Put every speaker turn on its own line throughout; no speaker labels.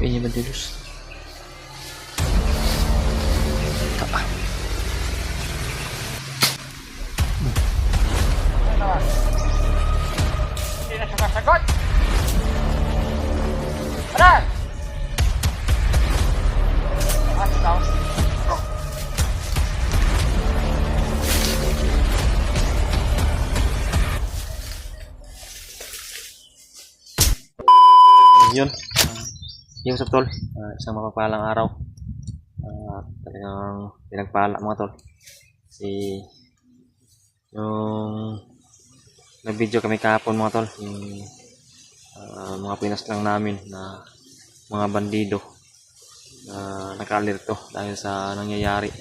Laruin niya ba Julius?
Hindi na sumasagot. Ano? Basta.
Yun. Yung sa tol, isang mapapalang araw. Talagang pinagpala mga tol. Kasi yung nag-video kami kahapon mga tol, yung mga pinas lang namin na mga bandido na naka-alerto dahil sa nangyayari.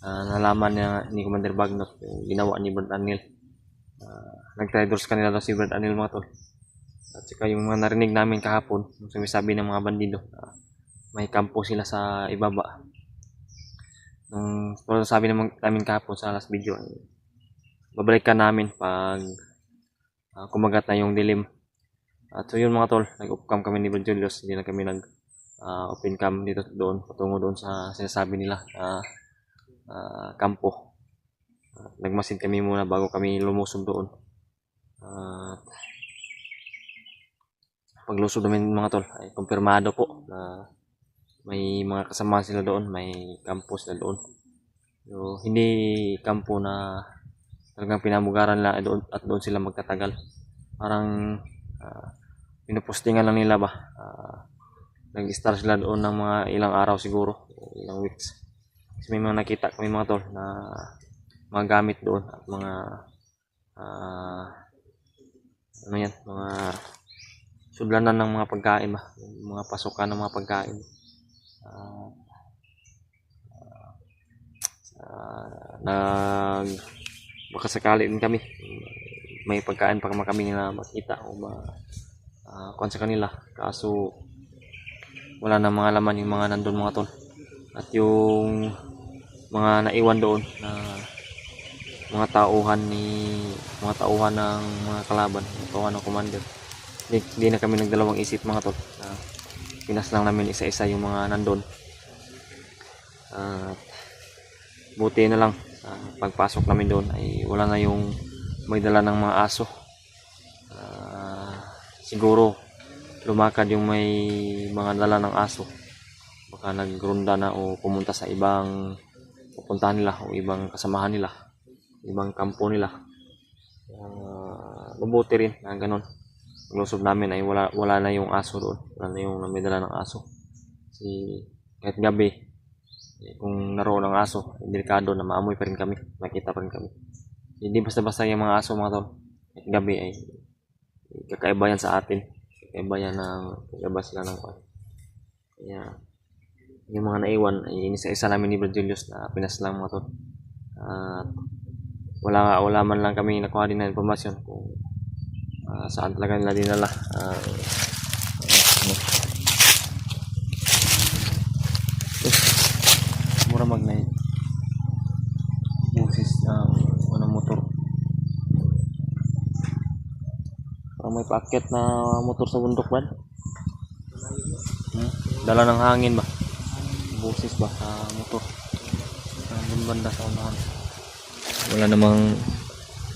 Nalaman niya ni Commander Bagnot yung ginawa ni Brad Anil. Nag-traders kanila daw si Brad Anil mga tol. At saka yung mga narinig namin kahapon, yung sumisabi ng mga bandido, may kampo sila sa ibaba. Nung sabi namin kahapon sa last video, babalikan namin pag kumagat na yung dilim. At so yun mga tol, nag-off-cam kami ni Brad Julius, hindi lang kami nag-open cam dito doon, patungo doon sa sinasabi nila kampo. Nagmasid kami muna bago kami lumusog doon. Paglusog namin mga tol ay kumpirmado po na may mga kasama sila doon, may kampo sila doon. So, hindi kampo na talagang pinamugaran lang doon at doon sila magtatagal. Parang pinupostingan lang nila ba. Nag-start sila doon ng mga ilang araw siguro, ilang weeks. Kasi may mga nakita kami mga tol na mga gamit doon at mga ano yan, mga sudlanan ng mga pagkain ba, mga pasukan ng mga pagkain. Baka sakali din kami may pagkain pa kami na makita o kuwan sa kanila, kaso wala na mga laman yung mga nandun mga tol. At yung mga naiwan doon na mga tauhan ng mga kalaban, tauhan ng commander, hindi na kami nagdalawang isip mga tol. Pinas lang namin isa-isa yung mga nandun. Buti na lang pagpasok namin doon ay wala na yung may dala ng mga aso. Siguro lumakad yung may mga dala ng aso, baka nagrunda na o pumunta sa ibang pupuntahan nila o ibang kasamahan nila, ibang kampo nila. Mabuti rin na ganun. Paglusob namin ay wala na yung aso doon, wala na yung may dala ng aso. Kasi kahit gabi, kung naroon ang aso, delikado na maamoy pa rin kami, makita pa rin kami. Hindi basta-basta yung mga aso mga tol. Kahit gabi ay kakaiba yan sa atin, kakaiba sila ng kaya yung mga naiwan ay inisa-isa namin ni Brad Julius na pinas lang mga tol. At wala man lang kami nakuha din na informasyon kung saan talaga nila dinala. Mura mag-night busis motor, parang may paakyat na motor sa bundok ba? Dala ng hangin ba? Busis ba sa motor? Nandun banda sa unahan.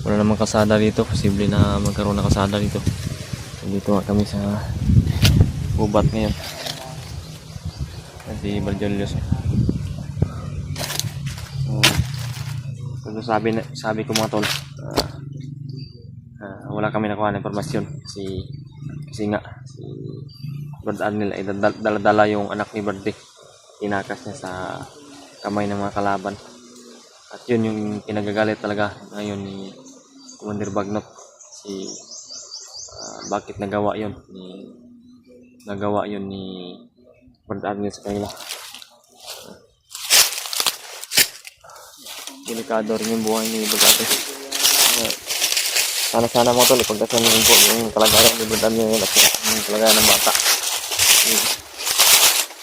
Wala namang kasada dito, posible na magkaroon ng kasada dito. So, dito nga kami sa gubat ngayon. Kasi Barjolios. So, sabi ko mga tol, wala kami nakuha ng informasyon kasi nga si Brad Arnel ay dala yung anak ni Brad, tinakas niya sa kamay ng mga kalaban. At yun yung kinagagalit talaga ngayon ni Commander Bagnot, bakit nagawa yun ni Brad Arnel sa kanila. Delikado rin yung buhay ni Brad Arnel. Sana mo tol, ipagdasal yung kalagayan ni Brad Arnel at yung kalagayan ng bata.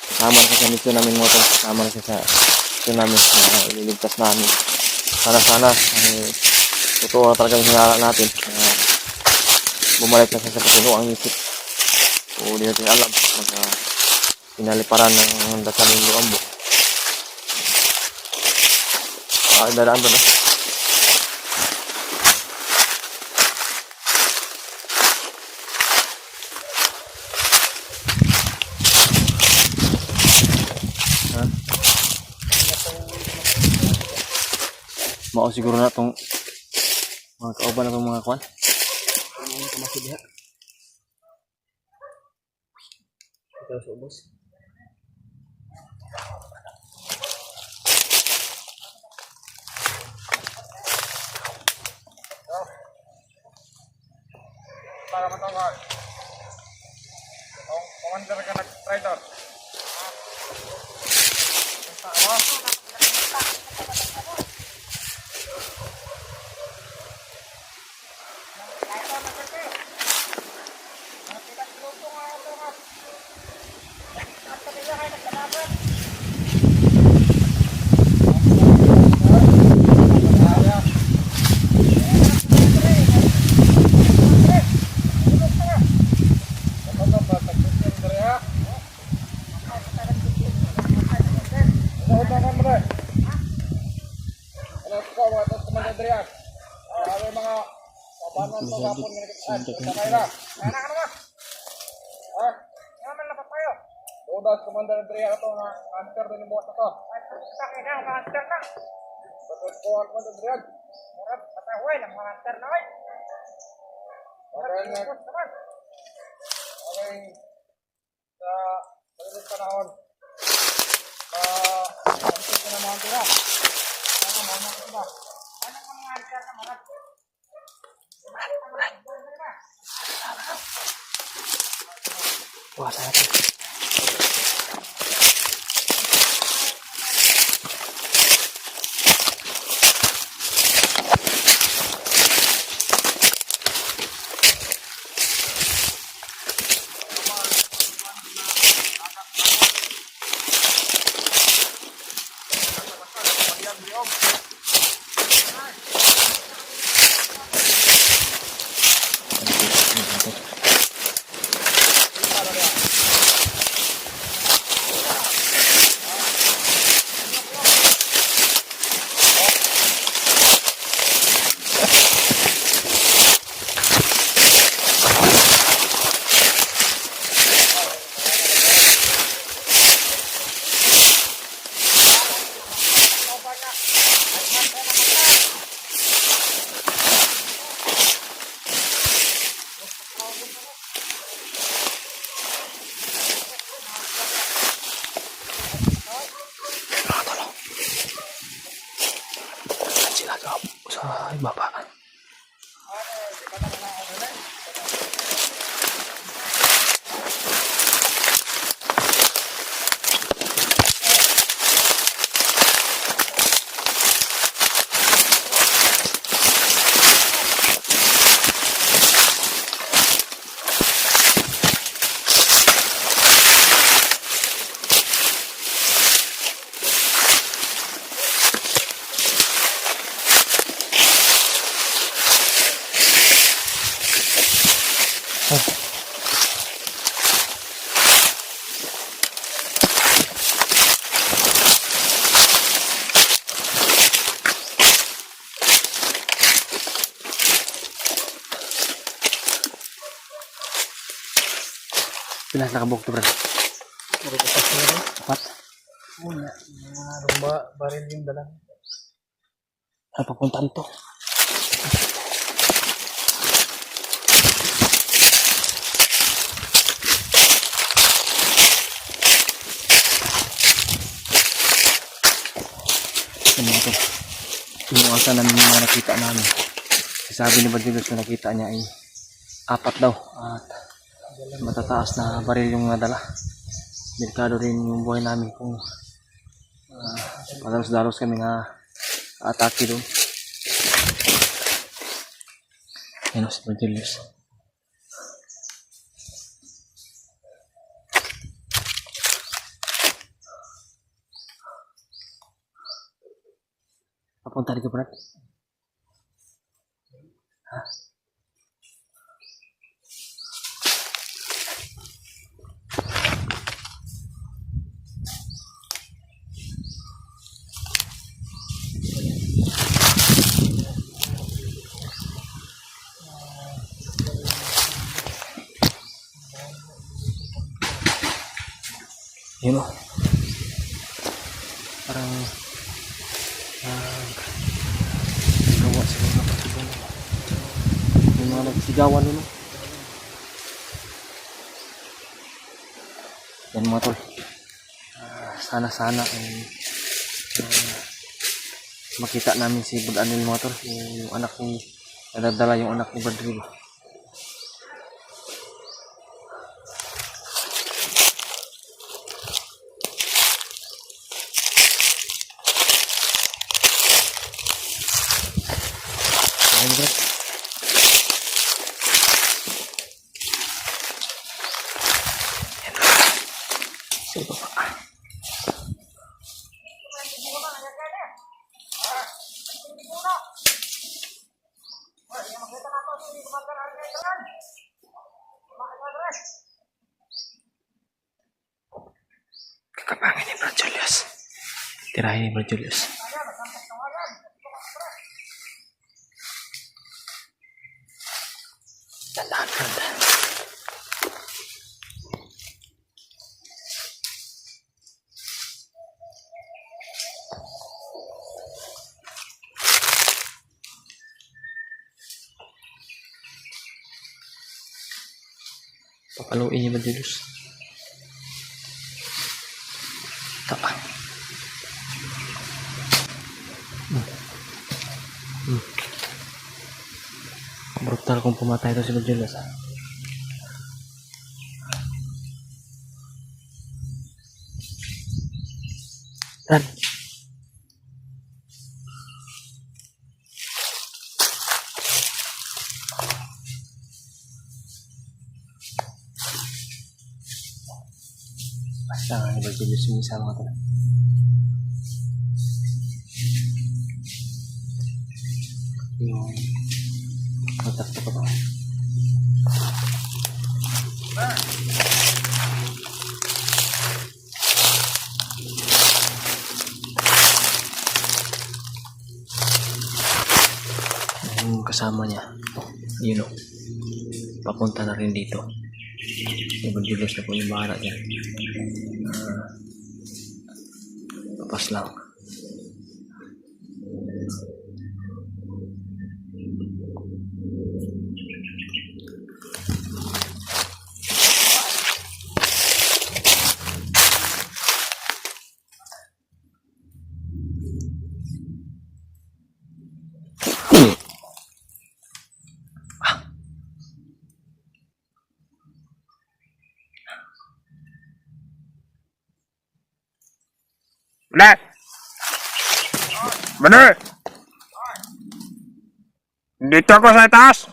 Kasama na siya sa mission namin mo tol, kasama na siya sa mission namin na ililigtas namin. Sana totoo na talaga yung hinala natin. Bumalik na siya sa katulo ang isip. O di natin alam pinaliparan ng Dasaling Ambo. Dadaan ba na? Ha? Mao siguro na itong mga kauban na itong mga kwan.
Ano ka masih diha? Kita sa ubos. Para matawag. Commander ka nag-trader. Udah Commander Andrea atau antar dari buat apa? Tak ini antar nak. Betul kuat Commander Andrea. Orang ketahui nak antar nak. Orang teman. Orang sa terus panahon. Untuk kena mantura. Karena mau nak sudah. Ada mengantar nak.
Wah, saya sa baba. Pilas nakabuk to, bro. Apat.
Muna, mga rumba baril yung dala.
Ay, papuntaan to. Ano ito? Inuwasan namin yung mga nakita namin. Sabi ni Bandilos na nakita niya ay 4 daw. At matataas na baril yung nadala. Delikado rin yung buhay namin kung padalos-dalos kami na atake doon. Yan si Bandilos. Papunta dito, Brad. Ha? Yun o. Parang gawa sa mga kapatid. Yung mga nagsigawan nun. Yan mga tol. Sana ay makita namin si Bud Anil mga tol. Yung anak ni, nadadala yung anak ni Badrigo. Ayun bro. Sa baba. Kakapangin ni Brad Julius. Tirahin ni Brad Julius. Tandaan, tandaan. Papaluin niya Brad Julius. Taka. Brutal kung pumatay ito si Brad Julius. Dan. Basta nga ni Brad Julius yung isa mga tala. Yung matak na pa ba? Yung kasama niya, yun o, papunta na rin dito. Si Brad Julius na po yung bahala niya. Papas lang.
Bener! Bener! Dito ako sa taas!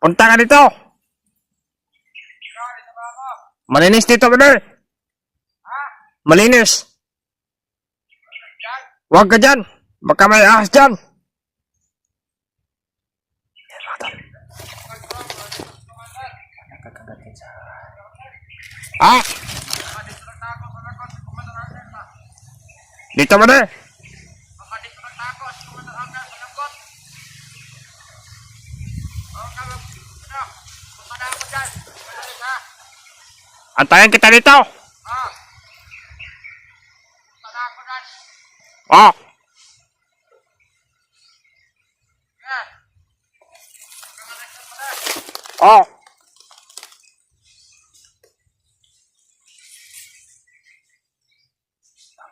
Punta ka dito! Malinis dito, bener! Malinis! Huwag ka dyan! Baka may ahas dyan! Ah! Dito bener! Antayin kita dito! Oh! Oh!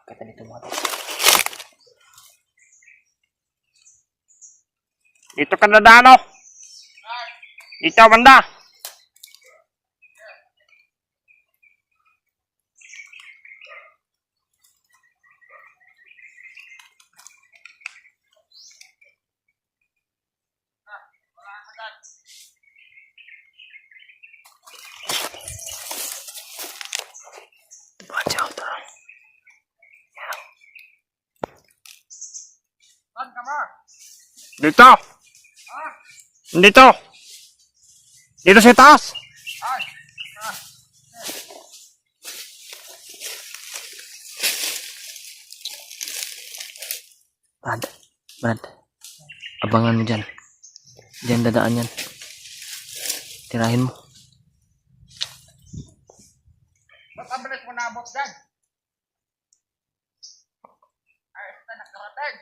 Kita dito mga tol.
Dito ka na dano! Dito banda!
Watch out.
Dito! Dito! Dito sa taas!
Brad, abangan mo dyan. Dyan dadaan yan. Tirahin mo.
mo dyan. Ayos na nakarating.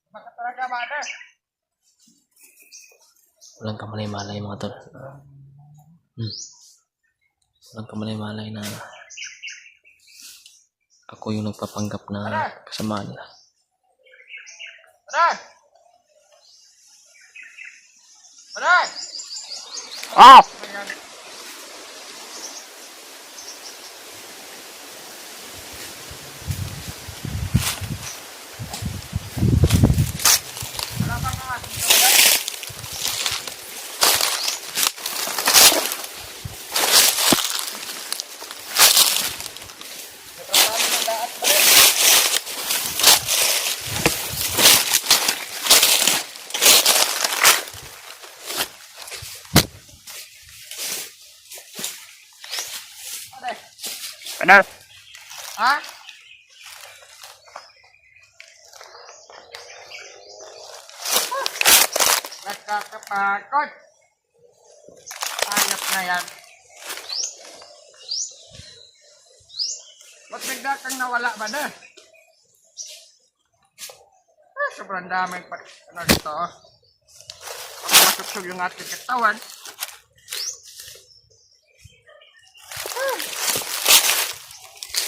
Baka talaga, Brother.
Walang kamalay-malay mga tol. Walang kamalay-malay na ako yung nagpapanggap na kasama nila.
Brad! Brad!
Ah!
Ayan. Wala bang mga asin sa Brad? Sobrang dami ng daat, Brad. Brad.
Benar.
Ha? Nakakapagod. Ayop na yan. Ba't bigla kang nawala ba na? Sobrang daming ano dito. Ako masuksog yung ating katawan.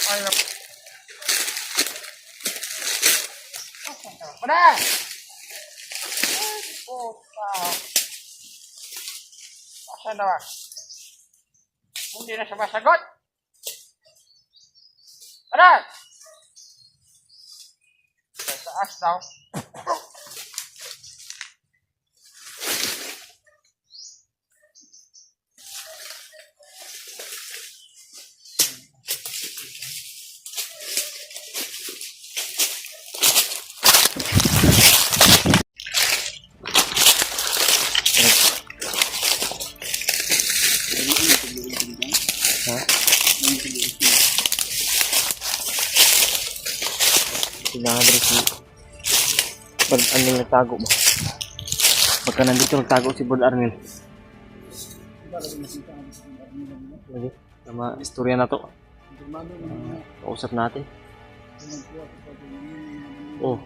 Ayop. Pada! Puta. Asan na ba? Hindi na siya masagot. Pada! Sa taas daw.
Ha? Sinabi si Brad Arnel nagtago ba? Pagka nandito nagtago si Brad Arnel. Lagi, sama istorya na to. Kausap natin. Oh,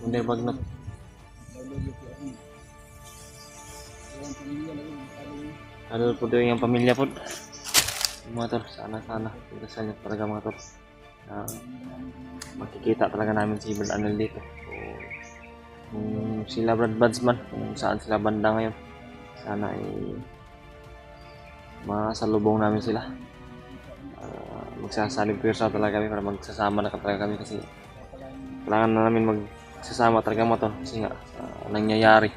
hindi bagnot. Ano po daw yung pamilya po. Mga tol, sana pagdasal niyo talaga mga tol. Makikita talaga namin si Brad Arnel dito. So, kung sila Brad Badsman, kung saan sila banda ngayon, sana ay masalubong namin sila. Magsasalig pwersa talaga kami para magsasama na talaga kami kasi kailangan na namin magsasama talaga mga tol kasi nga nangyayari.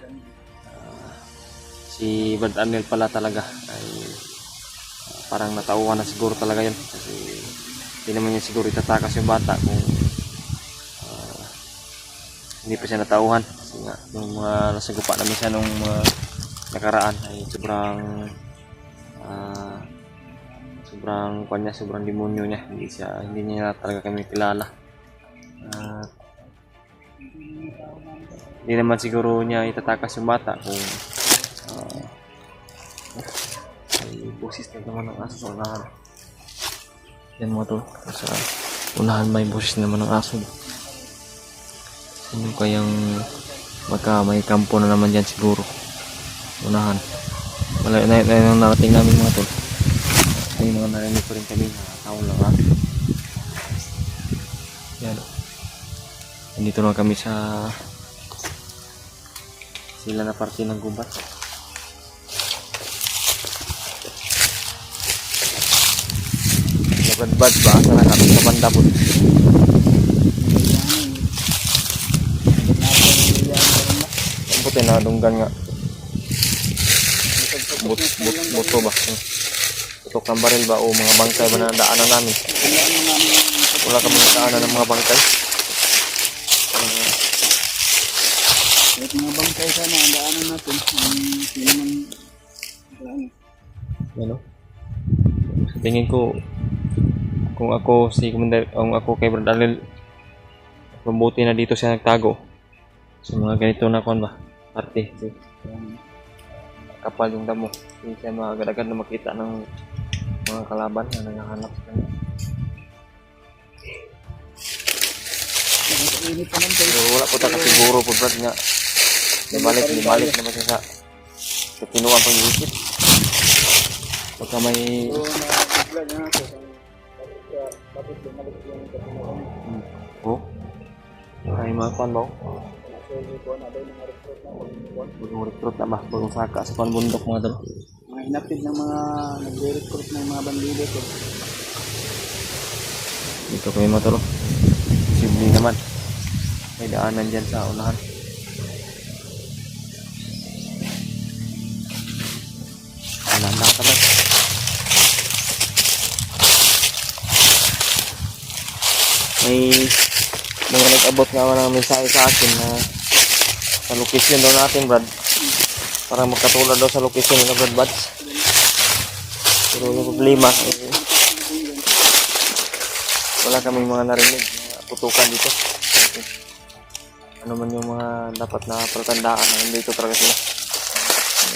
Si Brad Arnel pala talaga ay parang natauhan na siguro talaga yun kasi hindi naman niya siguro itatakas yung bata kung hindi pa siya natauhan kasi nga yung mga nasagupa namin siya nung nakaraan ay sobrang demonyo niya, hindi niya talaga kami kilala. Hindi naman siguro niya itatakas yung bata kung ay boses na naman ng aso sa unahan. Yan mo to, sa unahan may boses naman ng aso. Sino kayang may kampo na naman dyan siguro unahan. Wala na yung narating namin mga tol. May mga narinig ko rin kami na taon lang aso. Yan. Nandito na kami sa sila na parte ng gubat. Nagbadbad ba? Sana kami sa banda po. Ang buti na dunggan nga. Buto ba? Tutok ng baril ba o mga bangkay ba na daanan namin? Wala kami nadaanan ng mga bangkay.
Kahit mga bangkay sana ang daanan natin. Hindi naman
Ano? Sa tingin ko kung ako kay Brad Arnel, mabuti na dito siya nagtago sa mga ganito na kon ba? Parte. kapal yung damo. Hindi siya agad-agad na makita ng mga kalaban na nanghahanap sa kanya.
Init pa naman.
Pero wala po taka siguro po Brad nga. Libalik naman siya sa pinuha pang isip. Pagka may...
So, na-vlog na ako. Tapos bumalik yung kapinuhan.
Oh? Ay mga pan ba?
So, ko na daw mga recruit na pag-iwan.
Bagong recruit na ba? Bagong saka sa panbundok mga tol.
Mga hinapid ng mga nagre-recruit ng mga bandido ko.
Dito kami mga tol. Simple naman. May daanan dyan sa unahan. Nanda ka ba? May mga nag-abot nga ng mensahe sa akin na sa location daw natin Brad. Para magkatulad daw sa location nila Brad Buds. Pero yung problema wala kaming mga narinig na putukan dito. Ano man yung mga dapat na palatandaan na hindi ito talaga sila.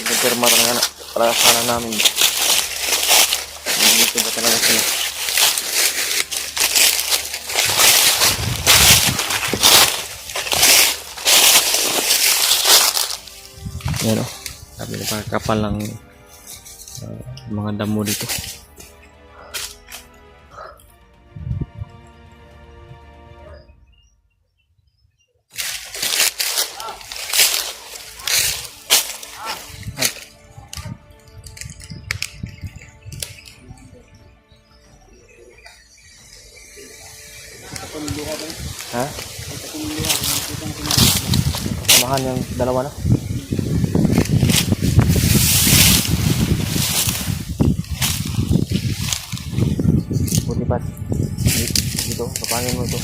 Nagpirma talaga na para sana namin. Hindi ito ba talaga sila. Yan o. Sabi na parang kapal lang mga damo dito. Ha? Kasamahan yung dalawa na. Buti pa. Dito, kapangin mo ito.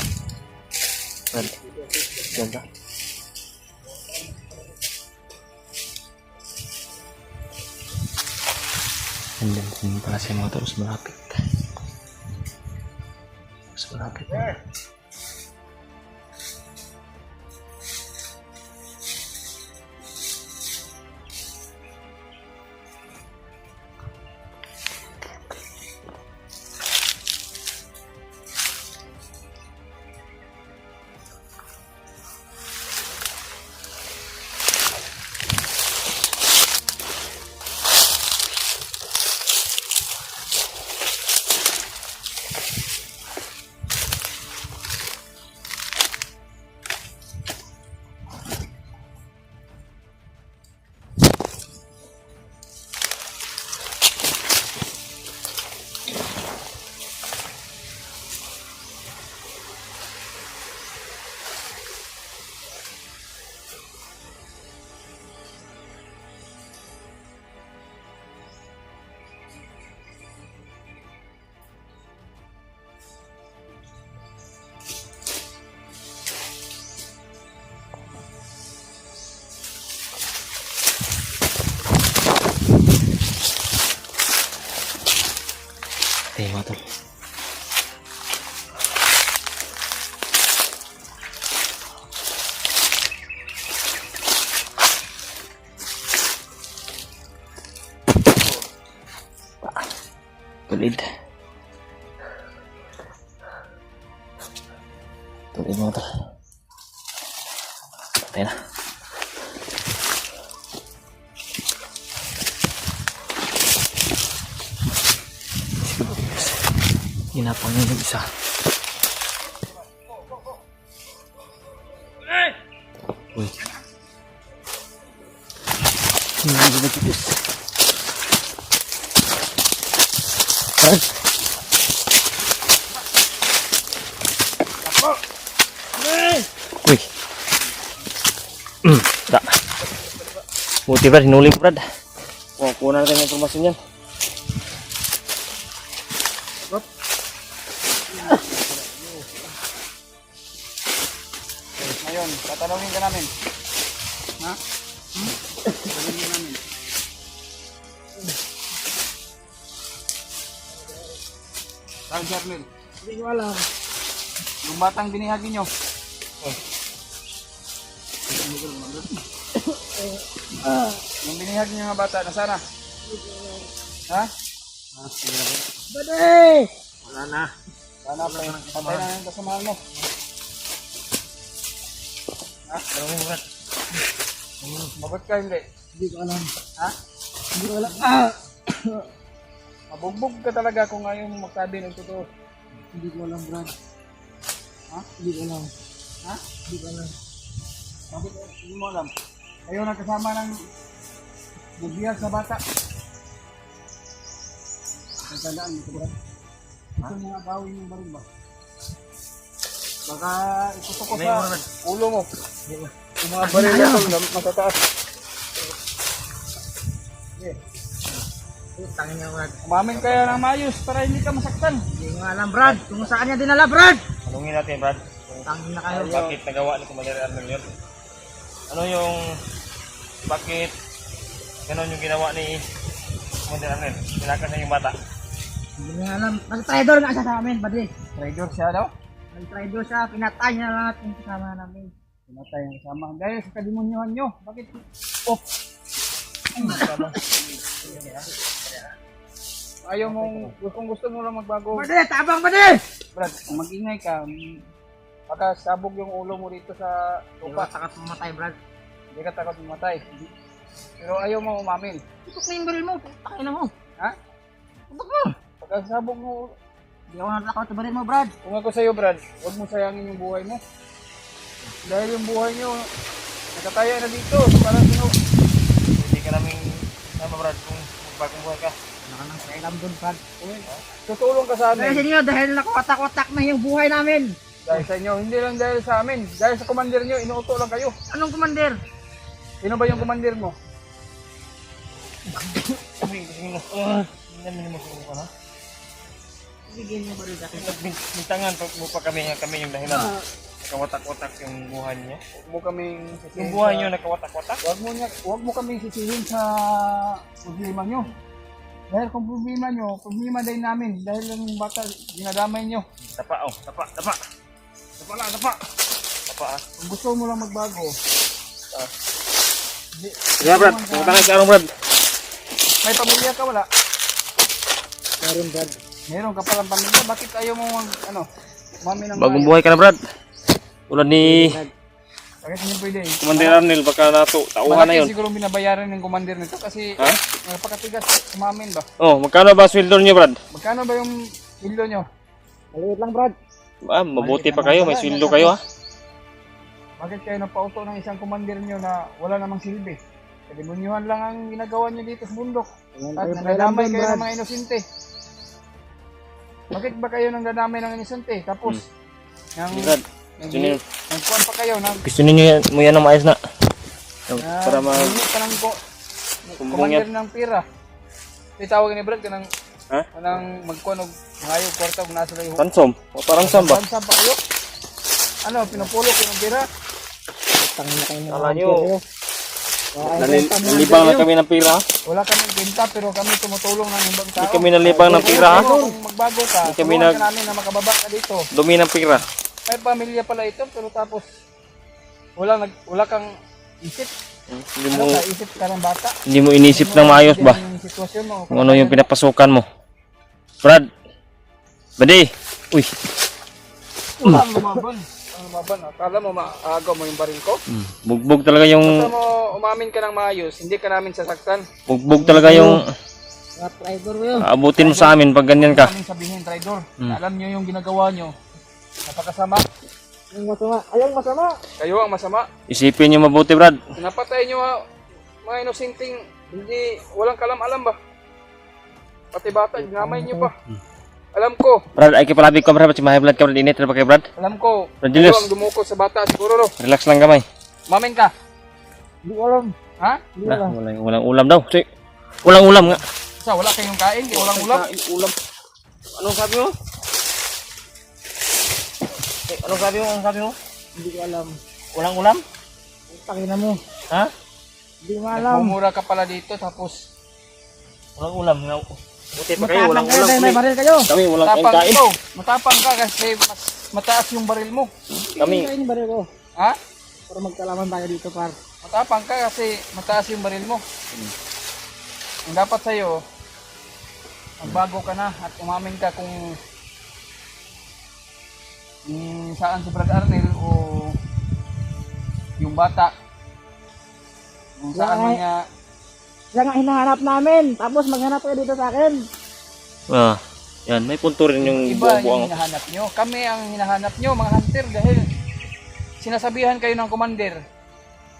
Ganda. And then, hindi pala siya mga terus malapit. Terus malapit. Mga tol. Tulid. Tulid mga tol. Patay na. Hinapang yung isa. Uy. Hindi na nagkikis. Ay. Uy. Da. Buti ba, hinuling ko Brad. Kuha na natin yung informasi niyan.
Ngayon, tatanungin ka namin. Ha? Tatanungin ka namin. Saan, Charlene? Hindi ko alam. Yung batang binihagi nyo. Yung binihag niyo mga bata, nasana? Ha?
Bade!
Wala na.
Sana patay na yung kasamahan mo. Ha?
Dalawang Brad.
Magot ka hindi?
Hindi ko alam.
Ha?
Hindi ko alam.
Mabugbog ka talaga kung ayaw mo magsabi ng totoo.
Hindi ko alam, Brad.
Ha?
Hindi ko alam.
Ha?
Hindi ko alam.
Bakit hindi mo alam? Ayaw na kasama ng nagbihag sa bata. Nagtandaan mo ito, Brad. Ito mga gawin yung baril ba? Baka itutok ko sa ulo mo. Yung mga baril na ito, matataas. Okay.
Tangin niya, Brad.
Umamin kaya ng mayos para hindi ka masaktan.
Hindi ko alam, Brad. Kung saan niya dinala, Brad.
Tanungin natin, Brad.
Tangin na kayo.
Bakit nagawa ni Commander Arnel yun? Ano yung... Bakit... Ganon yung ginawa ni Commander Arnel? Pinakas niya yung bata.
Hindi ko alam. Nag-traidor nga siya sa amin, Brad.
Traitor siya daw.
Nag-traidor siya. Pinatay niya lahat yung kasama namin.
Pinatay ang kasama. Dahil sa kadimonyohan nyo. Bakit? Oh. Ayaw mong, gusto mo lang magbago.
Brad, tabang, Brad.
Brad, kung mag-ingay ka, baka sabog yung ulo mo dito sa
Hindi ko
lupa.
takot mamatay, Brad.
Hindi ka takot mamatay. Pero ayaw mo umamin.
Tutok na yung baril mo. Tangin na mo.
Ha?
Tutok mo.
Pagka sabog mo,
Hindi ako natakot sa baril mo, Brad.
kung ako sa'yo, Brad, huwag mo sayangin yung buhay mo. Dahil yung buhay nyo, nakataya na dito. Para sino,
Hindi ka namin sama, Brad, kung bagong buhay ka.
Wala ka nang kailam doon, Brad.
tutulong ka sa
Dahil sa
amin.
inyo, dahil nakuwatak-watak na yung buhay namin.
Dahil sa inyo, hindi lang dahil sa amin. Dahil sa commander nyo, inuuto lang kayo.
Anong commander?
Sino ba yung commander mo?
Sabi, kasi mo, hindi namin mo subukan, ha?
Bigyan niyo baril sa akin.
Bintangan mo pa kami, kami yung dahilan. Nakawatak-watak yung buhay niya.
Huwag mo kaming sisihin
Yung buhay
sa-
niyo nakawatak-watak.
Huwag mo kaming sisihin sa problema nyo. Dahil kung problema nyo, problema din namin. Dahil lang yung bata, ginadamay nyo.
Tapa, oh, tapa, tapa. Tapa lang, tapa. Tapa, ha?
Kung gusto mo lang magbago,
Yeah, Brad. Pumunta ka sa Brad.
may pamilya ka wala?
Meron, Brad.
Meron ka palang pamilya. Bakit ayaw mo mami ng
Bagong buhay ka na, Brad. Tulad ni
Bakit hindi pwede?
Commander Arnel, baka tauhan na
Malaki
yun.
siguro binabayaran ng commander nito kasi
Ha?
napakatigas umamin ba?
Oh, magkano ba sweldo niyo, Brad?
Magkano ba yung pildo nyo?
Maliit lang, Brad.
Ah, mabuti pa kayo, may sweldo kayo, ha?
Bakit kayo napauto ng isang commander nyo na wala namang silbi? Kadimunyuhan lang ang ginagawa nyo dito sa bundok. At nadamay kayo ng mga inosente. Bakit ba kayo nang dadamay ng inosente? Tapos,
Brad, gusto niyo,
nagkuhan pa kayo ng
gusto niyo mo yan ng maayos na. Para ma...
hingi pa ng commander ng pira. Itawag ni Brad ka ng
Ha?
kanang magkuhan og ngayo kwarta kung nasa kayo.
Ransom? O parang samba?
Saan pa kayo? Ano, pinupulo ko ng pira?
Tangin na kayo.
Kala nyo, nalibang na kami ng pira, ha?
Wala kami benta pero kami tumutulong ng ibang tao.
Hindi kami nalibang ng pira, ha?
Kung magbago ka,
Hindi kami
tulungan ka namin na makababa ka dito.
Dumi ng pira.
May pamilya pala ito pero tapos wala kang isip.
Hindi
Ano
mo,
ka, isip ka ng bata.
hindi mo inisip ng maayos ba?
Yung sitwasyon mo.
Kung ano yung pinapasukan mo. Brad! Badi! Uy!
Ang lumaban. Ang lumaban. Akala mo maagaw mo yung baril ko?
Bugbog talaga
Basta
yung...
mo umamin ka ng maayos, hindi ka namin sasaktan.
Bugbog talaga yung...
Traidor mo yun.
Abutin mo sa amin pag ganyan ka.
Kaming sabihin, traidor. Alam nyo yung ginagawa nyo. Napakasama.
Yung masama. Ayong masama.
Kayo ang masama.
Isipin nyo mabuti, Brad.
Napatay nyo mga inosenting hindi, walang kalam-alam ba? Pati bata, ginamay nyo pa. Alam ko,
Brad, ay kipalabig ko, Brad. May blood ka, Brad. Init na ba kay Brad?
alam ko.
Brad
Kayo
Julius.
ang dumukot sa bata, siguro no.
Relax lang gamay.
Mamin ka.
Hindi ko alam.
Ha?
Hindi ko alam.
Walang ulam daw. Sige. Walang ulam nga.
Sa wala kayong kain, di walang ulam.
Ulam. Anong sabi mo? Anong sabi mo? Anong sabi mo?
Hindi ko alam.
Walang ulam?
Tangin na mo.
Ha?
Hindi mo alam.
Bumura ka pala dito, tapos
Walang ulam. Buti pa kayo, walang
Matapang kayo
ulam.
dahil may baril kayo.
Kami, walang
matapang
kain.
ikaw. Matapang ka kasi mas mataas yung baril mo.
Kami,
Kain yung baril ko.
Ha?
Para magkalaman tayo dito, par.
Matapang ka kasi mataas yung baril mo. Ang dapat sa'yo, magbago ka na at umamin ka kung saan si Brad Arnel o yung bata. Kung saan man niya.
Siya nga hinahanap namin. Tapos maghanap kayo dito sa akin.
Ah, yan, may punto rin yung
Iba
buong
yung hinahanap nyo. Kami ang hinahanap nyo, mga hunter, dahil sinasabihan kayo ng commander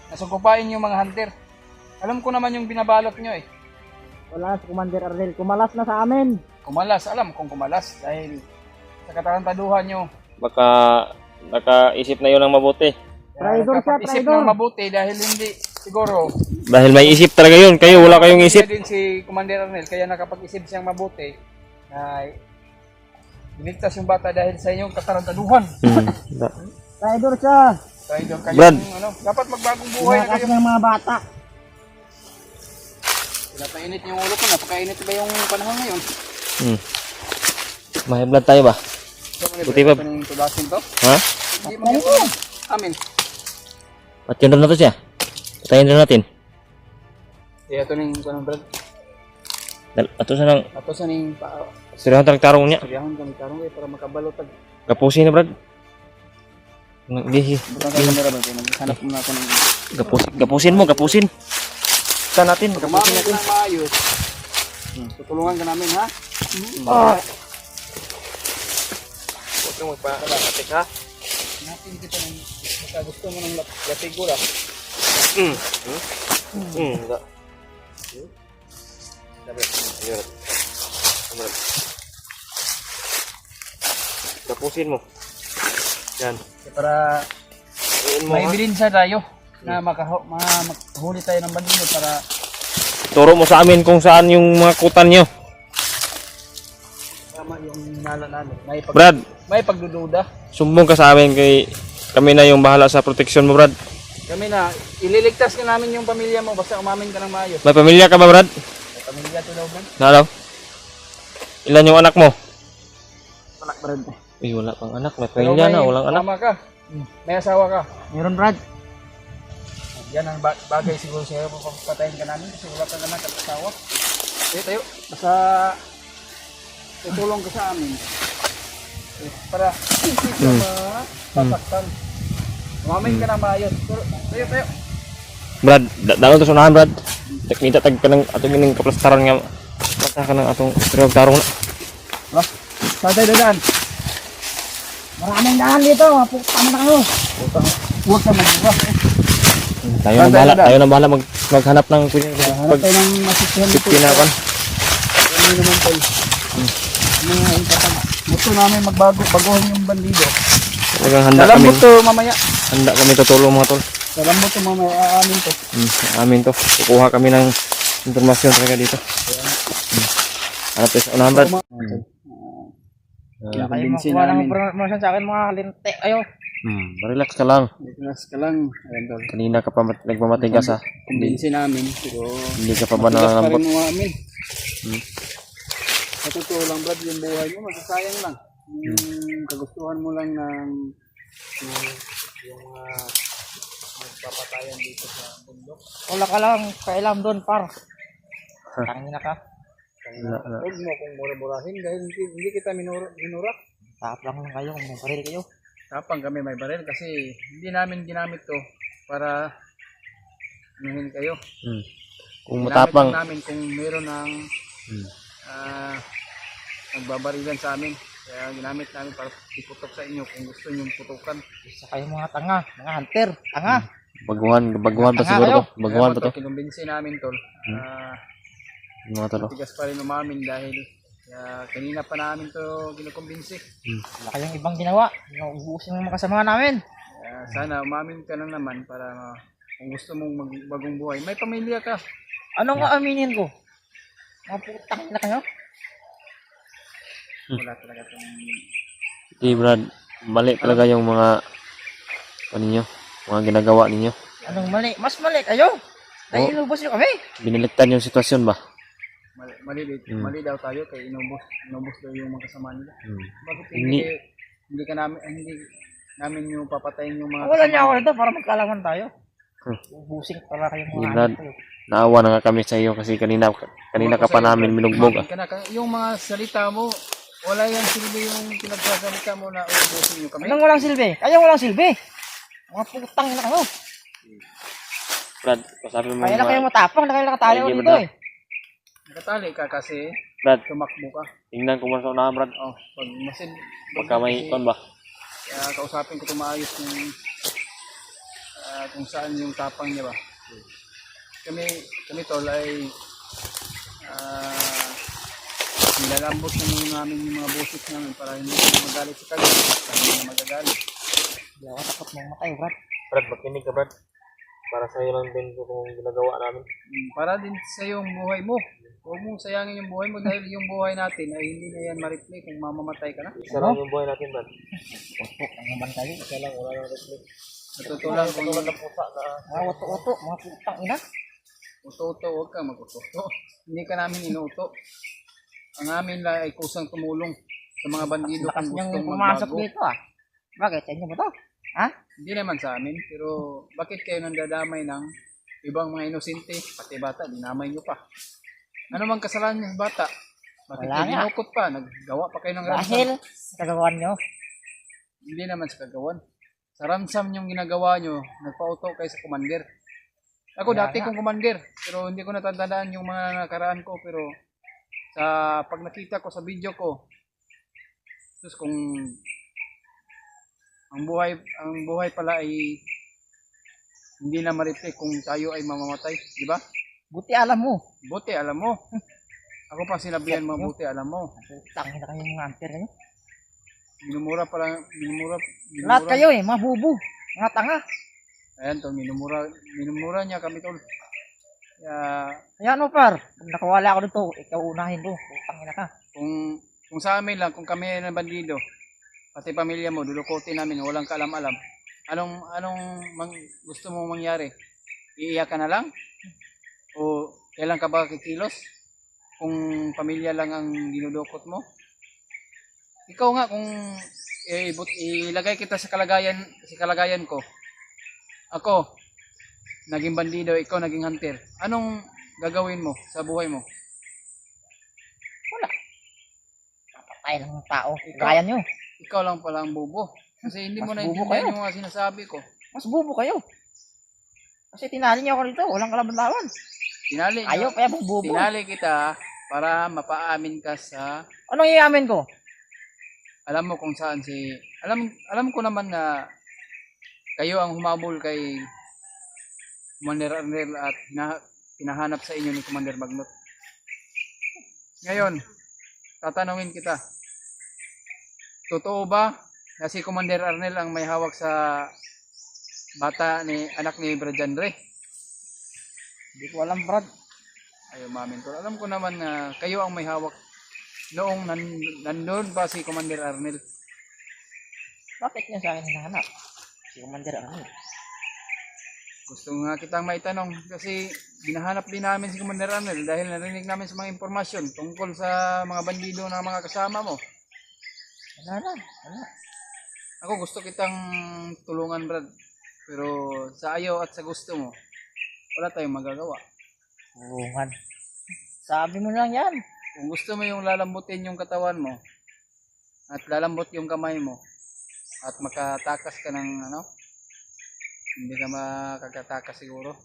na sungkupain yung mga hunter. Alam ko naman yung binabalot nyo eh.
Wala si Commander Arnel. Kumalas na sa amin.
Kumalas, alam kong kumalas dahil sa katarantaduhan nyo.
baka nakaisip na yun ng mabuti.
Traidor siya,
Isip
traidor.
ng mabuti dahil hindi siguro.
Dahil may isip talaga yun, kayo wala kayong isip.
Kaya din si Commander Arnel, kaya nakapag-isip siyang mabuti na iligtas yung bata dahil sa inyong katarantaduhan.
Traidor siya.
Traidor kayo.
Brad.
Dapat magbagong buhay na
Pinakas
kayo.
ng mga bata.
Pinapainit yung ulo ko. Napakainit ba yung panahon ngayon?
May blood tayo ba? Buti ba?
Ito yung tubasin to.
Ha?
Hindi mo ito. Amin.
At yun na to siya. Patayin rin natin.
Kaya ito yung panahon, Brad.
Ato sa nang
Ato sa ning
sirahon tarong niya.
pagyahon kami karong kayo para makabalotag.
Gapusin na brad. Hindi.
Butang sa kamera ba? Hanap muna ako ng
Gapusin mo, gapusin. Saan natin? Gapusin
Gumamit
natin.
ng maayos. Tutulungan ka namin, ha?
Huwag kang magpakalatik ha.
Natin kita ng baka gusto mo ng latigura.
Enggak. Gapusin mo. Yan.
Para
Iin mo
may
ha.
bilinsa tayo na makahuli tayo ng bandido para
Turo mo sa amin kung saan yung mga kutan nyo.
tama yung hinala namin.
Brad,
May pagdududa.
sumbong ka sa amin kay kami na yung bahala sa proteksyon mo Brad.
Kami na, ililigtas ka namin yung pamilya mo basta umamin ka ng maayos.
May pamilya ka ba Brad?
May pamilya to daw, Brad.
Nalaw? Ilan yung anak mo?
Anak, Brad.
Uy, wala pang anak. May
Pero
pamilya na,
may
walang anak.
tama ka. May asawa ka.
Meron, Brad.
Yan ang bagay siguro sa'yo. Papatayin ka namin kasi wala kang anak at asawa. Tayo. Basta tutulong ka sa amin. Para hindi ka masasaktan. Umamin ka na maayos. Tayo.
Brad, daon to sunahan Brad. Kita tag ka ng atong ining kaplastaran nga. Basta ka ng atong pero tarong na.
Saan tayo dadaan?
Maraming daan dito. Tama na kayo.
Huwag ka mag-iwas.
Tayo
Saan
na bahala,
tayo
tayo na bahala maghanap ng
Hanap tayo ng masisihan dito.
pinapan.
Ano naman tayo? Mga itatag. Gusto namin baguhin yung bandido.
Talagang handa
Alam
kami.
mo to mamaya.
Handa kami tutulong mga tol.
Alam mo to mamaya. Aamin to.
Amin to. Kukuha kami ng impormasyon talaga dito. Hanap tayo sa unahan Brad.
Kayo makuha ng promotion sa akin mga linte. Ayo.
Relax ka lang.
Relax ka lang. Ayan tol.
Kanina ka pa nagmamatigas ha.
Kumbinsin namin. Pero
Hindi ka pa ba
matigas pa
nananambot?
rin umamin. Sa totoo lang Brad, yung buhay mo masasayang lang. Yung kagustuhan mo lang ng yung mga magpapatayan dito sa bundok.
Wala ka lang. Kailam doon, par. Tangin na ka.
Huwag mo kung mura-murahin dahil hindi kita minura.
Tap lang kayo kung may baril kayo.
Tapang kami may baril kasi hindi namin ginamit to para anuhin kayo.
Kung
Ginamit
matapang.
lang namin kung meron ng nagbabarilan sa amin. Kaya ginamit namin para iputok sa inyo kung gusto nyo putukan.
Isa kayo mga tanga. Mga hunter. Tanga.
Baguhan pa
Tanga
siguro
kayo.
to. Baguhan pa to.
Kinumbinsi namin tol.
Mga tol.
Tigas pa rin umamin dahil kanina pa namin to kinukumbinsi.
Wala kayong ibang ginawa. Nauubusin ng mga kasama namin.
Sana umamin ka na naman para kung gusto mong magbagong buhay. May pamilya ka.
Anong aaminin ko? Mga putang na kayo?
Wala talaga itong
Hindi Brad, mali talaga yung mga ninyo, mga ginagawa ninyo.
Anong mali? Mas mali kayo. Dahil inubos nyo kami.
Biniligtan yung sitwasyon ba?
mali daw tayo kay inubos daw yung mga kasama nila. Bakit
Hindi.
hindi namin yung papatayin yung mga
Wala niya ako
kasama?
nito para magkalaman tayo. Ubusing pala kayo
Sige,
mga
Brad.
ano kayo.
Naawa na nga kami sa iyo kasi kanina ka pa namin minugbog.
Yung mga salita mo, wala yan silbi yung pinagsasalita mo na uubusin nyo kami.
Anong walang silbi? Kayong walang silbi. Mga putang ina kayo.
Brad, kasabi mo
Kaya na kayo matapang, na kayo nakatali
Sige,
ko dito
Brad.
eh.
Nakatali ka kasi
Brad,
tumakbo ka.
tingnan ko muna sa unahan, Brad.
Oh, pag masin,
Baka may ikon ba?
kausapin ko tumaayos kung saan yung tapang niya ba. Kami tol ay nilalambot namin yung mga boses namin para hindi na magalit sa kanya. Hindi na magagalit.
Hindi ako takot mong matay, Brad.
Brad, makinig ka, Brad. Para sa iyo lang din kung ginagawa namin.
Para din sa yung buhay mo. Huwag mong sayangin yung buhay mo dahil yung buhay natin ay hindi na yan ma-replay kung mamamatay ka na.
Isa lang yung buhay natin, Brad.
Oto, ang naman kayo.
Isa lang, wala nang replay.
Natutulang kung
Tulad ng pusa na
Mga oto-oto, mga putang ina.
uto-uto, huwag kang mag-uto-uto. Hindi ka namin inuuto. Ang amin lang ay kusang tumulong sa mga bandido
Lakas
kung
niyang
gustong
pumasok
magbago.
dito ah. Bakit? Sa inyo ba to? Ha?
Hindi naman sa amin, pero bakit kayo nandadamay ng ibang mga inosente, pati bata, dinamay nyo pa. Ano mang kasalanan niyo sa bata? Bakit
Wala
kayo
nga.
dinukot pa? Naggawa pa kayo ng ramsam?
Dahil sa kagawan nyo.
Hindi naman sa kagawan. Sa ramsam yung ginagawa nyo, nagpauto kayo sa commander. Ako
Wala
dati
nga.
kong commander, pero hindi ko natatandaan yung mga nakaraan ko, pero sa pag nakita ko sa video ko, tapos kung ang buhay pala ay hindi na ma-reflect kung tayo ay mamamatay, di ba?
Buti alam mo.
Buti alam mo. Ako pa sinabihan mo, buti alam mo.
Putang ina kayo mga ampere nyo.
Minumura pala,
Lahat kayo eh, mga bubu. Mga tanga.
Ayan to, minumura niya kami tol. Kaya
Ayan o par. Pag nakawala ako dito, ikaw unahin ko. Putang ina ka.
kung sa amin lang, kung kami ng bandido, pati pamilya mo, dulukotin namin, walang kaalam-alam. Gusto mo mangyari? Iiyak ka na lang? O kailan ka ba kikilos? Kung pamilya lang ang dinudukot mo? Ikaw nga, kung ilagay kita sa kalagayan ko, ako, naging bandido, ikaw naging hunter. Anong gagawin mo sa buhay mo?
Wala. Papatay lang ng tao. Gaya nyo.
Ikaw lang pala ang bobo. Kasi hindi mo
Mas
na
bobo
intindihan
kayo.
yung mga sinasabi ko.
Mas bubo kayo. Kasi tinali niyo ako dito. Walang kalaban-laban. Ayaw pa yung bubo.
Tinali kita para mapaamin ka sa,
Anong iamin ko?
alam mo kung saan alam ko naman na kayo ang humabol kay Commander Arnel at pinahanap sa inyo ni Commander Magnot. Ngayon, tatanungin kita. Totoo ba na si Commander Arnel ang may hawak sa anak ni Brad Jandre?
Hindi ko alam, Brad.
Ayaw mamin ko. Alam ko naman na kayo ang may hawak noong nandun pa si Commander Arnel.
Bakit niya sa akin hinahanap? Si Commander Arnel.
Gusto nga kitang maitanong kasi binahanap din namin si Commander Arnel dahil narinig namin sa mga impormasyon tungkol sa mga bandido na mga kasama mo.
Wala na. Wala.
Ako gusto kitang tulungan, Brad. Pero sa ayaw at sa gusto mo, wala tayong magagawa.
Tulungan. Sabi mo lang yan.
Kung gusto mo yung lalambutin yung katawan mo at lalambot yung kamay mo at makatakas ka ng hindi ka makakatakas siguro.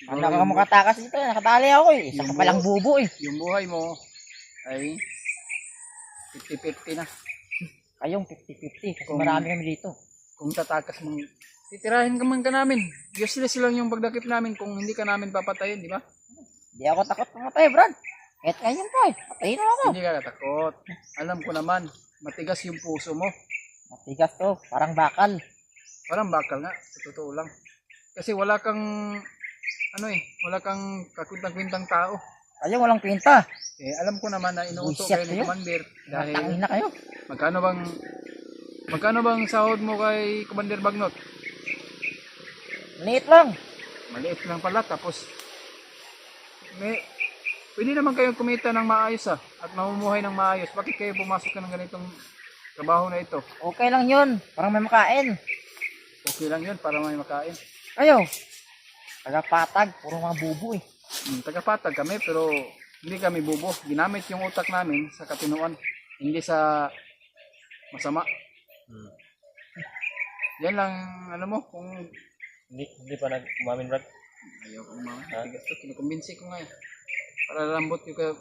Ano ka makatakas dito? Nakatali ako eh. Isa ka
Yung
palang bubo eh.
Yung buhay mo ay 50-50 na.
Kayong 50-50 kasi
Kung-
marami kami dito.
Kung tatakas mong titirahin ka man ka namin. Useless lang yung pagdakip namin kung hindi ka namin papatayin, di ba?
Hindi ako takot pumatay, Brad. Kahit ngayon pa eh. Patayin mo ako.
Hindi ka natakot. Alam ko naman, matigas yung puso mo.
Matigas to. Parang bakal.
Parang bakal nga, sa totoo lang. Kasi wala kang, wala kang kakwintang-kwintang tao.
Kayo walang kwenta.
Eh, alam ko naman na inuuto
Buisit
kayo ni
kayo.
Commander dahil
Matangin na kayo.
magkano bang sahod mo kay Commander Bagnot?
Liit lang.
Maliit lang pala, tapos pwede naman kayong kumita ng maayos at mamumuhay ng maayos. Bakit kayo pumasok ka ng ganitong trabaho na ito?
Okay lang yun. Parang may makain.
Okay lang yun para may makain.
Kayo. Tagapatag, puro mga bubo eh.
Tagapatag kami pero hindi kami bubo. Ginamit yung utak namin sa katinuan, hindi sa masama. Yan lang, ano mo, kung
Hindi pa nag-umamin, Brad.
ayaw kong matigas to, kinukumbinsi ko nga eh. Para lalambot yung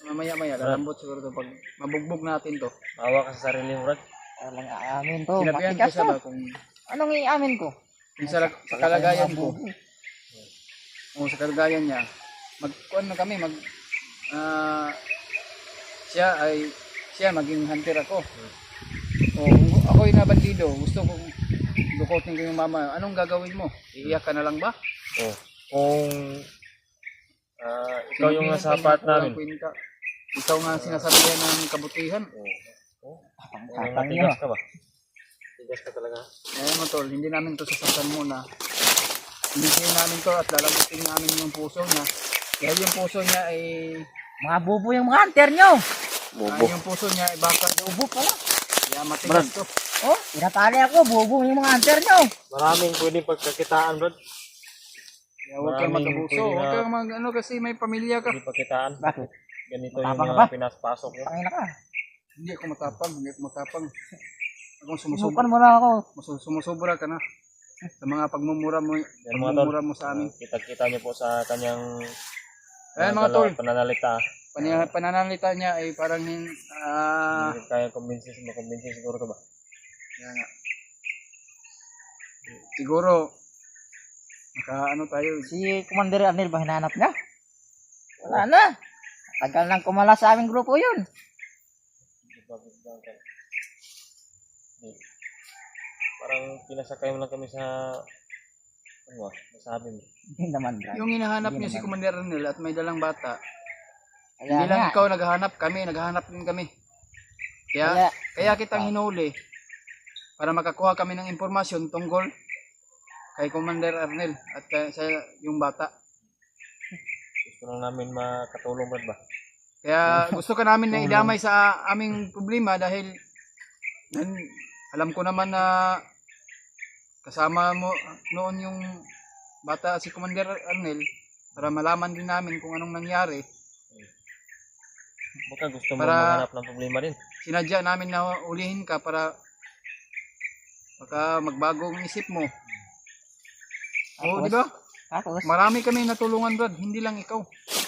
mamaya-maya, lalambot siguro to pag mabugbog natin to.
Maawa ka sa sarili mo, Brad.
Walang aamin to.
Sinabihan ko
Matigas
siya
to.
ba kung
Anong iamin ko?
sa kalagayan ko,
Bubo.
o sa kalagayan niya, magkuhan na kami, siya maging hunter ako. O kung ako yung nabandido, gusto kong dukotin ko yung mama, anong gagawin mo? Iiyak ka na lang ba?
Oh. Kung ikaw yung nasa part namin.
Ikaw nga ang sinasabihan ng kabutihan.
Matigas ka ba? Matigas ka talaga.
Ayan mo tol, hindi namin to sasaktan muna. Hindi namin to at lalamutin namin yung puso niya. Dahil yung puso niya ay
Mga bubo yung mga hunter nyo.
yung puso niya ay baka
Bubo pala.
kaya matigas to.
Oh, tinatali ako. Bubo yung mga hunter nyo.
Maraming pwedeng pagkakitaan, Brad.
Kaya huwag kang
Maraming
matabuso.
pwede
Huwag
na-
kang ano kasi may pamilya ka.
Hindi pagkitaan.
Bakit?
Ganito yung
Matapang ka
mga
ba?
pinaspasok mo.
Tangina ka.
Hindi ako matapang, hindi ako matapang. Akong
Subukan mo lang ako.
sumusubra ka na. Sa mga pagmumura mo,
Yan mga tol.
pagmumura mo sa amin.
Kita niyo po sa kanyang
Ayan mga tol,
pananalita.
pananalita niya ay parang
Hindi kaya kumbinsi siguro to ba?
yan nga. Siguro ano tayo.
Si Commander Arnel ba hinahanap niya? Wala na. Tagal nang kumala sa aming grupo yun.
Parang pinasakay mo lang kami sa ano ba? Masabi mo.
Hindi naman, Brad.
Yung hinahanap
Hindi
niyo si
naman.
Commander Arnel at may dalang bata.
Kaya
Hindi lang
nga.
ikaw naghahanap, naghahanap din kami.
Kaya,
Kaya kitang hinuli para makakuha kami ng impormasyon tungkol kay Commander Arnel at sa yung bata.
Gusto lang namin makatulong, Brad ba?
Kaya gusto ka namin na idamay sa aming problema dahil alam ko naman na kasama mo noon yung bata si Commander Arnel para malaman din namin kung anong nangyari.
Baka gusto mo
Para-
maghanap ng problema din.
Sinadya namin na ulihin ka para baka magbago ang isip mo. Oo, di ba?
tapos,
Marami kami natulungan, Brad. Hindi lang ikaw.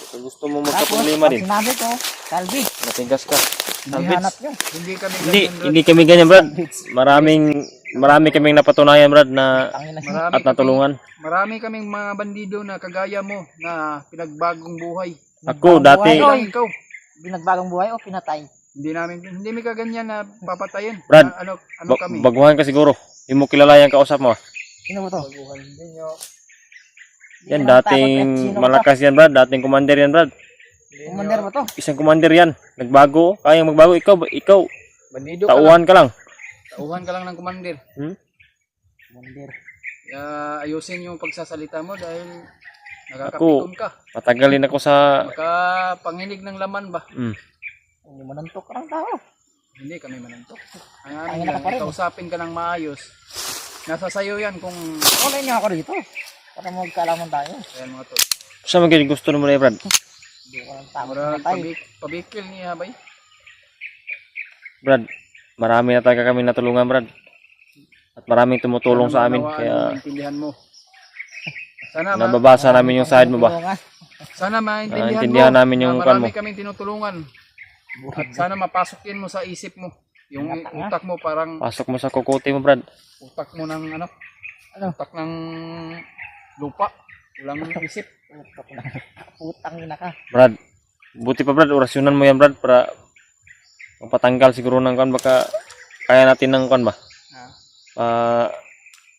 Kung gusto mo
tapos,
magka-problema
pag
din,
sinabi ko, Calvi,
matigas ka.
hinahanap nyo.
Hindi kami
Hindi,
ganyan, Brad.
hindi kami ganyan, Brad. Marami kaming napatunayan, Brad, na
Tangina siya.
Marami
at natulungan.
Marami kaming mga bandido na kagaya mo na pinagbagong buhay.
Ako
Nagbagong
dati,
buhay,
Hindi lang
oy.
ikaw.
Binagbagong buhay o pinatay?
Hindi may kaganyan na papatayin.
Brad,
ano kami?
Baguhan ka siguro. Hindi mo kilala yung kausap mo.
Sino mo to?
Yan,
Hindi naman takot,
dating
sino mo to?
malakas yan, Brad. Dating commander yan, Brad.
Commander mo to?
Isang commander yan. Nagbago. Kayang magbago. Ikaw,
Bandido ka lang.
tauhan ka lang.
Tauhan ka lang ng commander.
Commander.
Kaya ayusin yung pagsasalita mo dahil nakakapikon ka.
Matagalin ako sa...
Makapanginig ng laman ba?
Hindi manantok ka ng tao.
Hindi kami manantok. Ang
Tangina
amin
ka
lang,
pa rin.
kausapin ka ng maayos. Nasa sayo yan kung
Kulay niyo ako dito. Para magkalaman tayo.
ayan mga tol.
Sa mga gusto mo na, Brad.
Hindi ko lang takot
Mura
na tayo.
pabikil niya bay.
Brad, marami na talaga kami natulungan, Brad. At maraming tumutulong sa amin. Kaya
maintindihan mo. Sana
nababasa namin yung side mo ba?
sana maintindihan
Naintindihan
mo.
namin yung
na
kwan mo.
marami kaming tinutulungan. At sana mapasok din mo sa isip mo. Yung utak mo parang
Pasok mo sa kukuti mo, Brad.
utak mo ng ano?
Ano?
Utak ng lupa. Walang isip.
Putang ina ka.
Brad, buti pa, Brad. Orasyonan mo yan, Brad. Para mapatanggal siguro ng kwan. Baka kaya natin ng kwan ba?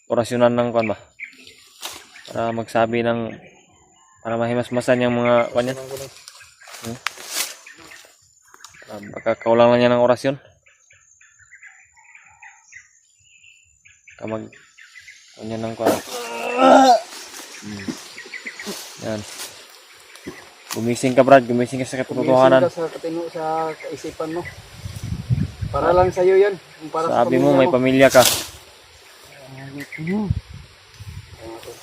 Orasyonan ng kwan ba? Para magsabi ng... Para mahimasmasan yung mga kwan yan. Baka kaulang lang yan ng orasyon. Kamag... Kanya ng kwan. Yan. Gumising ka, Brad. Gumising ka sa katotohanan.
Gumising ka sa kaisipan mo. Para lang sa'yo yan. Para
Sabi mo, may pamilya ka.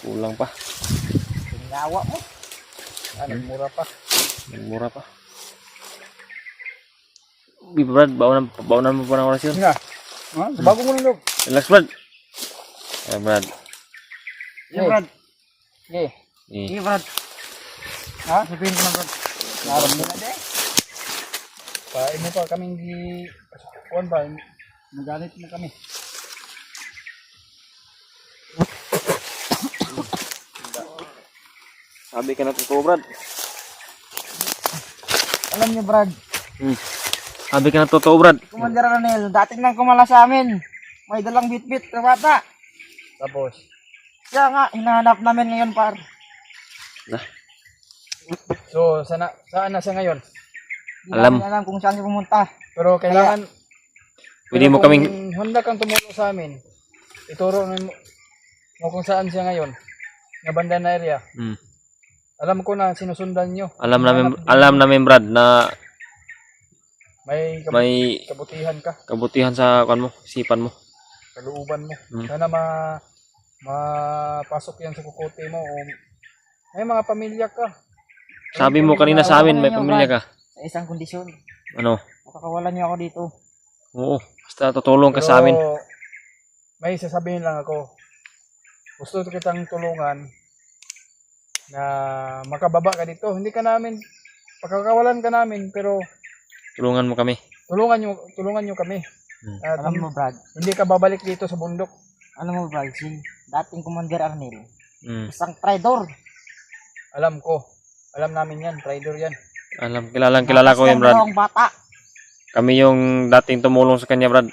Kulang pa.
Pinawa mo.
Mura pa.
Mura pa. Brad, baunan mo pa ng orasyon.
Nga. Ha? Bago mo lang.
Relax, Brad. Brad.
Sige, Brad.
Sige.
Sige, Brad. Ha? Sabihin ko na, Brad. Naroon mo na din.
Pain mo pa kaming kuwan ba? Nagalit mo kami.
Sabi ka na totoo, Brad.
Alam niyo, Brad.
Sabi ka na totoo, Brad.
Commander Ranel, dati nang kumala sa amin. May dalang bit-bit na bata.
Tapos,
Kaya nga, hinahanap namin ngayon, par.
so saan na siya ngayon?
Hindi
Alam.
namin alam kung saan siya pumunta.
Pero kailangan,
Pwede mo
kung
kaming...
handa kang tumulong sa amin, ituro mo kung saan siya ngayon. Nga banda na area. Alam ko na sinusundan nyo.
Alam namin, Brad, na
May
may
kabutihan ka,
kabutihan sa isipan mo.
kalooban mo. Sana mapasok yan sa kukote mo. O, may mga pamilya ka.
Sabi mo kanina sa amin, may pamilya ka.
Sa isang kondisyon.
Ano?
Makakawalan niyo ako dito.
Oo, basta tutulong ka sa amin.
Pero, may sasabihin lang ako. Gusto kitang tulungan na makababa ka dito. Hindi ka namin, pagkakawalan ka namin, pero
Tulungan mo kami.
tulungan nyo kami. At
Alam mo, Brad.
hindi ka babalik dito sa bundok.
Alam mo, Brad, si dating Commander Arnel,
Mm.
isang traidor.
Alam ko. Alam namin yan. Traitor yan.
Kilala ko yan, Brad.
Ang bata.
Kami yung dating tumulong sa kanya, Brad.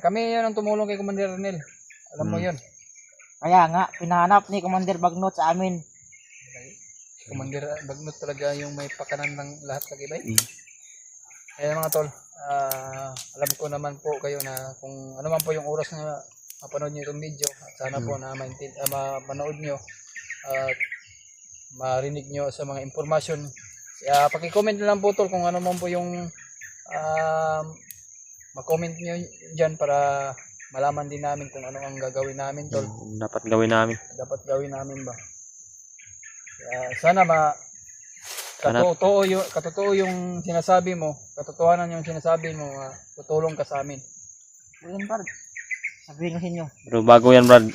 Kami yan ang tumulong kay Commander Arnel. Alam mo yun.
Kaya nga, pinahanap ni Commander Bagnot sa amin.
Commander Bagnot talaga yung may pakanan ng lahat lagi ba? Kaya mga tol, alam ko naman po kayo na kung ano man po yung oras na mapanood nyo itong video, at sana po na mapanood nyo at marinig nyo sa mga impormasyon. Paki-comment na lang po tol kung ano man po yung ma-comment nyo dyan para malaman din namin kung ano ang gagawin namin tol.
Dapat gawin namin.
Dapat gawin namin ba? Sana katotoo yung sinasabi mo, katotohanan yung sinasabi mo, tutulong ka sa amin.
Ayun, Brad. Sabihin ko sa inyo.
Pero bago yan, Brad.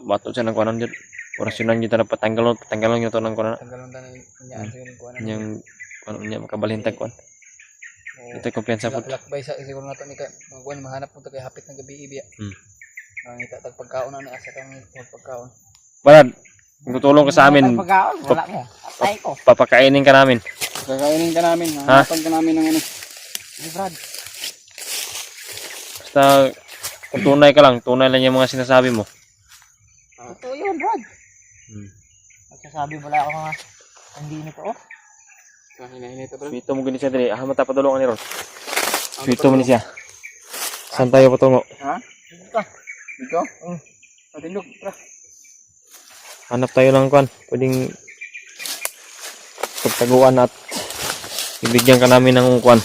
Bato siya ng kuwanan dyan. Orasyonan nyo tayo patanggalon nyo to ng kuwanan.
Tanggalon na niya yung kuwanan.
Yung kuwanan niya makabalintag kuwan. Ito yung kumpiyansa po.
Lakbay sa siguro na ito ni mga kuwan, mahanap mo ito kay hapit ng gabi ibiya. Nangita tagpagkaon na ni asa kang pagkaon.
Brad, kung tutulong ka sa amin,
Pagkaon, wala mo. Atay ko.
papakainin ka namin.
Kakainin ka namin, hanapan ka namin ng ano.
Sige, Brad.
Basta kung tunay lang yung mga sinasabi mo.
Totoo yun, Brad. Magsasabi wala ako nga. Hindi nito, oh.
Hinahinay ito bro.
Swito mo ganit siya dali. Mata patulungan ni Ron. Swito mo ni siya. Saan tayo patungo?
Ha? Dito? Matindog, tra.
Hanap tayo ng kuwan. Pwedeng pagtaguan at ibigyan ka namin ng kuwan.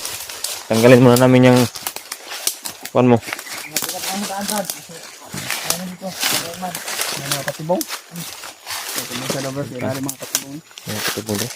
Tanggalin muna namin yung kuwan mo.
Matigat ang hitaan, Brad. Ano dito? Ano man?
May mga katibong. Ito mo sa labas, ilalim mga katibong.
Ayan, katibong, bro.